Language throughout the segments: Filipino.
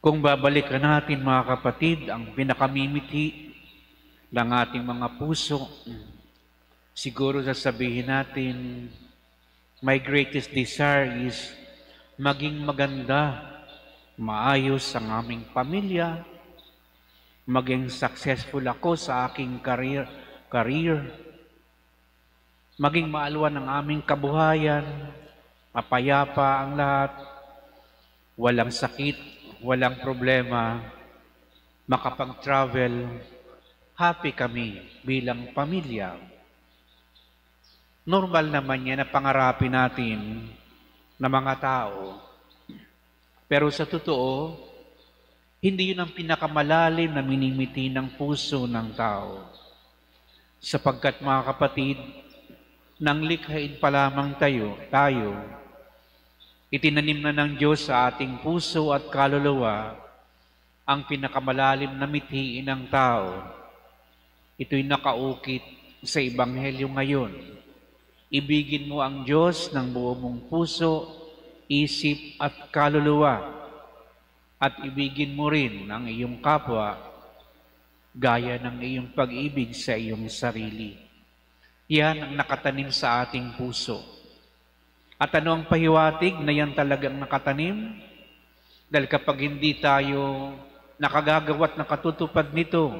Kung babalikan natin mga kapatid, ang pinakamimiti ng ating mga puso, siguro sasabihin natin, my greatest desire is maging maganda, maayos ang aming pamilya, maging successful ako sa aking career, maging maalwan ang aming kabuhayan, mapayapa ang lahat, walang sakit, walang problema, makapag-travel, happy kami bilang pamilya. Normal naman yan na pangarapin natin na mga tao. Pero sa totoo, hindi yun ang pinakamalalim na minimiti ng puso ng tao. Sapagkat mga kapatid, nang likhain pa lamang tayo, itinanim na ng Diyos sa ating puso at kaluluwa ang pinakamalalim na mithiin ng tao. Ito'y nakaukit sa Ebanghelyo ngayon. Ibigin mo ang Diyos ng buong mong puso, isip at kaluluwa. At ibigin mo rin ang iyong kapwa gaya ng iyong pag-ibig sa iyong sarili. Yan ang nakatanim sa ating puso. At ano ang pahiwatig na yan talagang nakatanim? Dahil kapag hindi tayo nakagagawa at nakatutupad nito,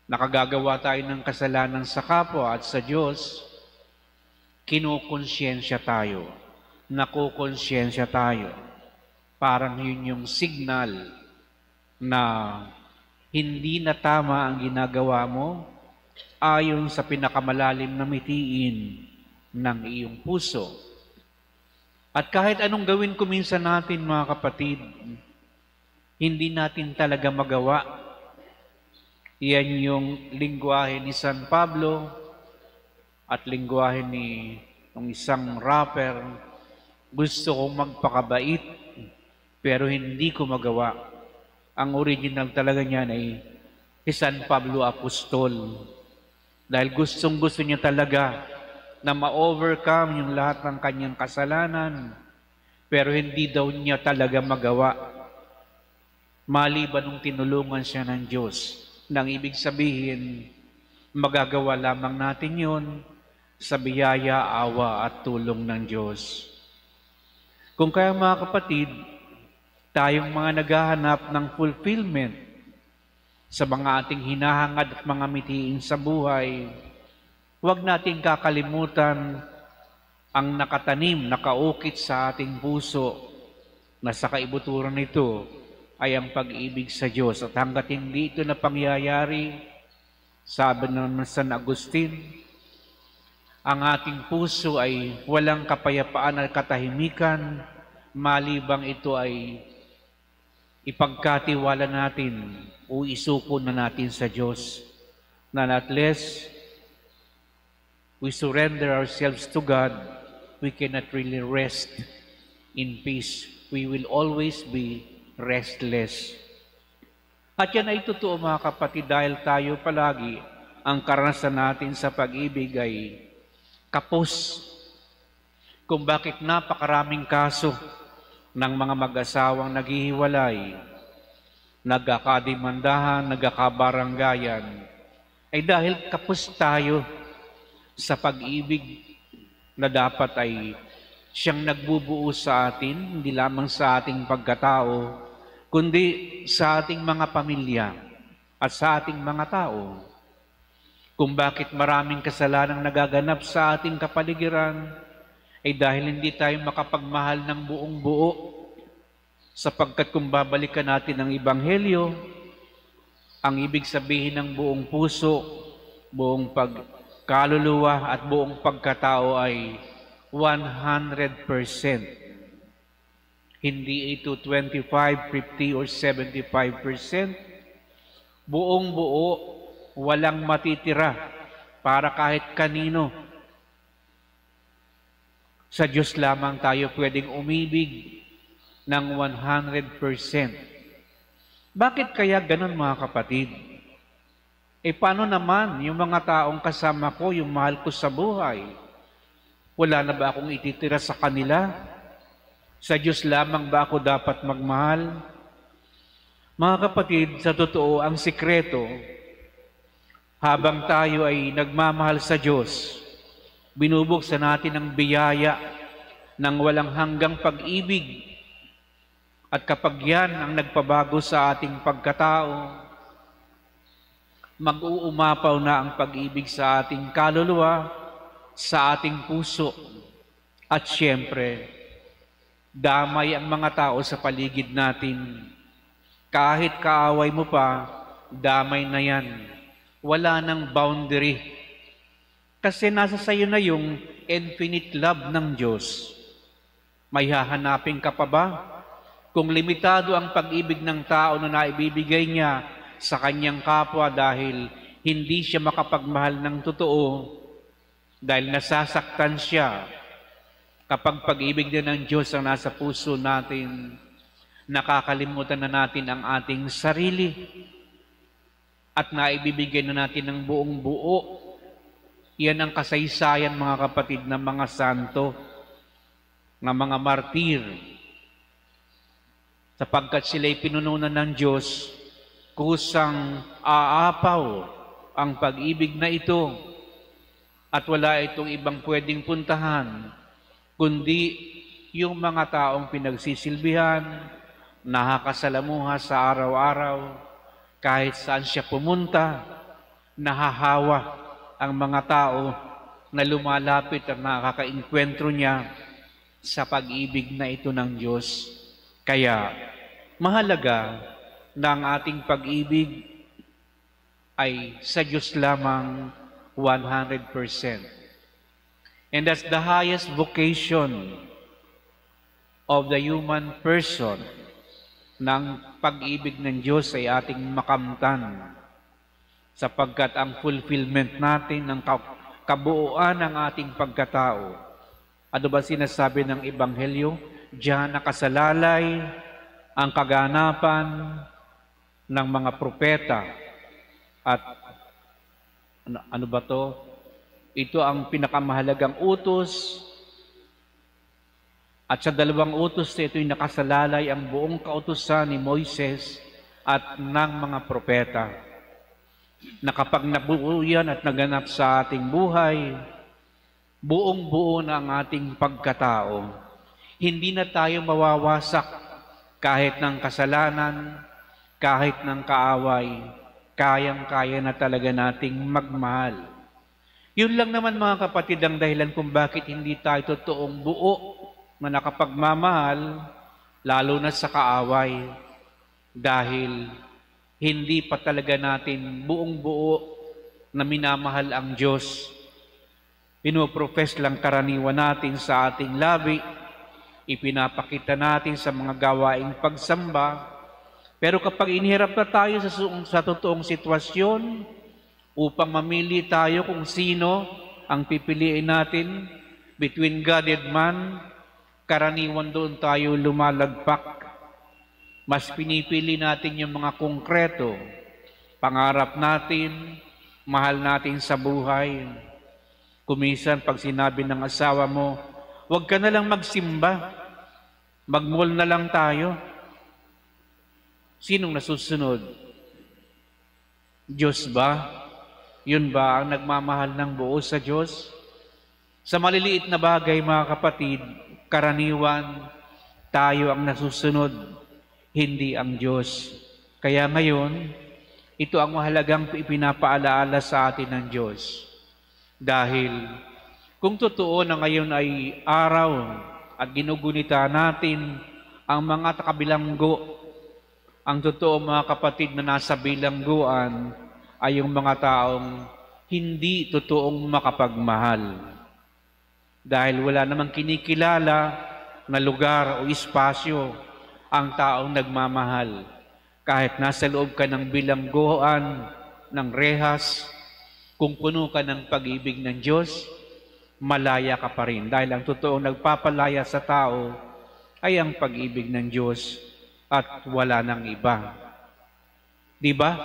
nakagagawa tayo ng kasalanan sa kapwa at sa Diyos, kinukonsyensya tayo, nakukonsyensya tayo. Parang yun yung signal na hindi na tama ang ginagawa mo ayon sa pinakamalalim na mitiin ng iyong puso. At kahit anong gawin ko minsan natin mga kapatid, hindi natin talaga magawa. Yan yung lingwahe ni San Pablo at lingwahe ni ng isang rapper. Gusto kong magpakabait, pero hindi ko magawa. Ang original talaga niyan ay si San Pablo Apostol. Dahil gustong-gusto niya talaga na ma-overcome yung lahat ng kanyang kasalanan, pero hindi daw niya talaga magawa. Maliban nung tinulungan siya ng Diyos. Nang ibig sabihin, magagawa lamang natin yun sa biyaya, awa at tulong ng Diyos. Kung kaya mga kapatid, tayong mga naghahanap ng fulfillment sa mga ating hinahangad at mga mitiin sa buhay, huwag nating kakalimutan ang nakatanim, nakaukit sa ating puso na sa kaibuturan nito ay ang pag-ibig sa Diyos. At hanggat hindi ito na pangyayari, sabi naman San Agustin, ang ating puso ay walang kapayapaan at katahimikan, malibang ito ay ipagkatiwala natin o isuko na natin sa Diyos. Na unless we surrender ourselves to God, we cannot really rest in peace. We will always be restless. At yan ay totoo mga kapatid, dahil tayo palagi ang karanasan natin sa pag-ibig ay kapos. Kung bakit napakaraming kaso ng mga mag-asawang naghihiwalay, nagkakadimandahan, nagkakabaranggayan, ay dahil kapos tayo sa pag-ibig na dapat ay siyang nagbubuo sa atin, hindi lamang sa ating pagkatao, kundi sa ating mga pamilya at sa ating mga tao. Kung bakit maraming kasalanang nagaganap sa ating kapaligiran, ay dahil hindi tayo makapagmahal ng buong buo. Sapagkat kung babalikan natin ang Ebanghelyo, ang ibig sabihin ng buong puso, buong pagkaluluwa at buong pagkatao ay 100%. Hindi ito 25, 50, or 75%. Buong buo, walang matitira para kahit kanino. Sa Diyos lamang tayo pwedeng umibig ng 100%. Bakit kaya ganun mga kapatid? Paano naman yung mga taong kasama ko, yung mahal ko sa buhay? Wala na ba akong ititira sa kanila? Sa Diyos lamang ba ako dapat magmahal? Mga kapatid, sa totoo, ang sikreto, habang tayo ay nagmamahal sa Diyos, binubuksan natin ang biyaya ng walang hanggang pag-ibig. At kapag yan ang nagpabago sa ating pagkatao, mag-uumapaw na ang pag-ibig sa ating kaluluwa, sa ating puso. At siyempre, damay ang mga tao sa paligid natin. Kahit kaaway mo pa, damay na yan. Wala nang boundary. Kasi nasa sayo na yung infinite love ng Diyos. May hahanapin ka pa ba? Kung limitado ang pag-ibig ng tao na naibibigay niya sa kanyang kapwa dahil hindi siya makapagmahal ng totoo, dahil nasasaktan siya, kapag pag-ibig din ng Diyos ang nasa puso natin, nakakalimutan na natin ang ating sarili at naibibigay na natin ng buong buo. Yan ang kasaysayan, mga kapatid, ng mga santo, ng mga martir, sapagkat sila'y pinununan ng Diyos, kusang aapaw ang pag-ibig na ito at wala itong ibang pwedeng puntahan kundi yung mga taong pinagsisilbihan, nakakasalamuha sa araw-araw, kahit saan siya pumunta, nahahawa ang mga tao na lumalapit at nakaka-inkwentro niya sa pag-ibig na ito ng Diyos. Kaya, mahalaga na ang ating pag-ibig ay sa Diyos lamang 100%. And that's the highest vocation of the human person, ng pag-ibig ng Diyos ay ating makamtan, sapagkat ang fulfillment natin ng kabuuan ng ating pagkatao. Ano ba sinasabi ng Ebanghelyo? Diyan nakasalalay ang kaganapan ng mga propeta. At ano ba to? Ito ang pinakamahalagang utos. At sa dalawang utos na ito'y nakasalalay ang buong kautusan ni Moises at ng mga propeta. Na kapag nabuo yan at naganap sa ating buhay, buong-buo na ang ating pagkatao. Hindi na tayo mawawasak kahit ng kasalanan, kahit ng kaaway, kayang-kaya na talaga nating magmahal. Yun lang naman, mga kapatid, ang dahilan kung bakit hindi tayo totoong buo na nakapagmamahal, lalo na sa kaaway, dahil hindi pa talaga natin buong-buo na minamahal ang Diyos. Pinoprofess lang karaniwan natin sa ating labi, ipinapakita natin sa mga gawaing pagsamba, pero kapag inihirap na tayo sa totoong sitwasyon, upang mamili tayo kung sino ang pipiliin natin between God and man, karaniwan doon tayo lumalagpak. Mas pinipili natin yung mga konkreto, pangarap natin, mahal natin sa buhay. Kuminsan pag sinabi ng asawa mo, huwag ka na lang magsimba, mag-mall na lang tayo. Sinong nasusunod? Diyos ba? Yun ba ang nagmamahal ng buo sa Diyos? Sa maliliit na bagay, mga kapatid, karaniwan, tayo ang nasusunod, hindi ang Diyos. Kaya ngayon, ito ang mahalagang ipinapaalaala sa atin ng Diyos. Dahil kung totoo na ngayon ay araw at ginugunita natin ang mga kabilanggo, ang totoo, mga kapatid, na nasa bilangguan ay yung mga taong hindi totoong makapagmahal. Dahil wala namang kinikilala na lugar o espasyo ang taong nagmamahal. Kahit nasa loob ka ng bilangguan, ng rehas, kung puno ka ng pag-ibig ng Diyos, malaya ka pa rin. Dahil ang totoong nagpapalaya sa tao ay ang pag-ibig ng Diyos at wala nang iba. Di ba?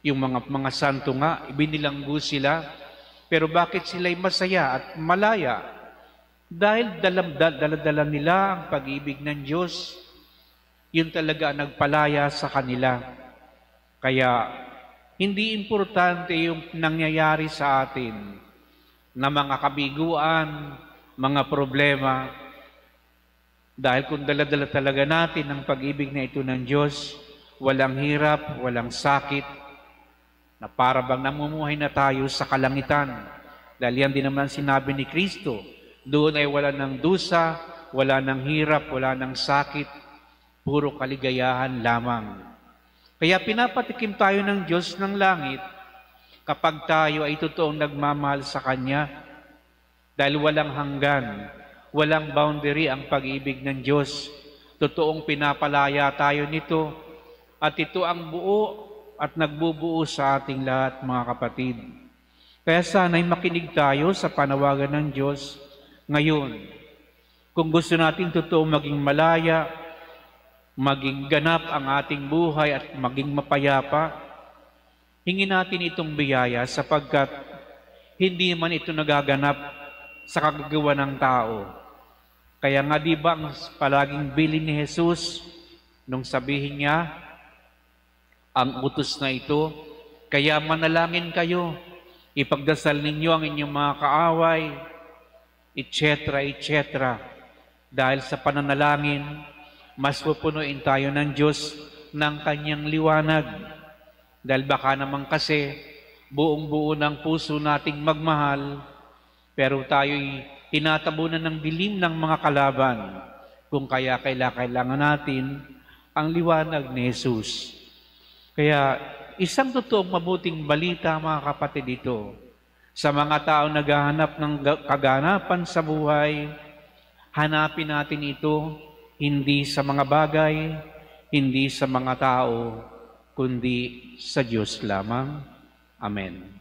Yung mga santo nga, ibinilanggo sila, pero bakit sila'y masaya at malaya? Dahil dala-dala nila ang pag-ibig ng Diyos. Yun talaga ang nagpalaya sa kanila. Kaya hindi importante yung nangyayari sa atin na mga kabiguan, mga problema, dahil kung dala-dala talaga natin ang pag-ibig na ito ng Diyos, walang hirap, walang sakit, na para bang namumuhay na tayo sa kalangitan. Dahil yan din naman sinabi ni Kristo, doon ay wala ng dusa, wala ng hirap, wala ng sakit, puro kaligayahan lamang. Kaya pinapatikim tayo ng Diyos ng langit kapag tayo ay totoong nagmamahal sa Kanya, dahil walang hanggan, walang boundary ang pag-ibig ng Diyos. Totoong pinapalaya tayo nito, at ito ang buo at nagbubuo sa ating lahat, mga kapatid. Kaya sana'y makinig tayo sa panawagan ng Diyos ngayon. Kung gusto natin totoong maging malaya, maging ganap ang ating buhay at maging mapayapa, hingin natin itong biyaya sapagkat hindi man ito nagaganap sa kagagawa ng tao. Kaya nga di ba ang palaging bilin ni Jesus nung sabihin niya, ang utos na ito, kaya manalangin kayo, ipagdasal ninyo ang inyong mga kaaway, etc., etc. Dahil sa pananalangin, mas pupunuin tayo ng Diyos ng Kanyang liwanag. Dahil baka naman kasi buong-buo ng puso nating magmahal, pero tayo'y tinatabunan ng dilim ng mga kalaban, kung kaya kailangan natin ang liwanag ni Jesus. Kaya isang totoong mabuting balita, mga kapatid, ito sa mga tao naghahanap ng kaganapan sa buhay. Hanapin natin ito hindi sa mga bagay, hindi sa mga tao, kundi sa Diyos lamang. Amen.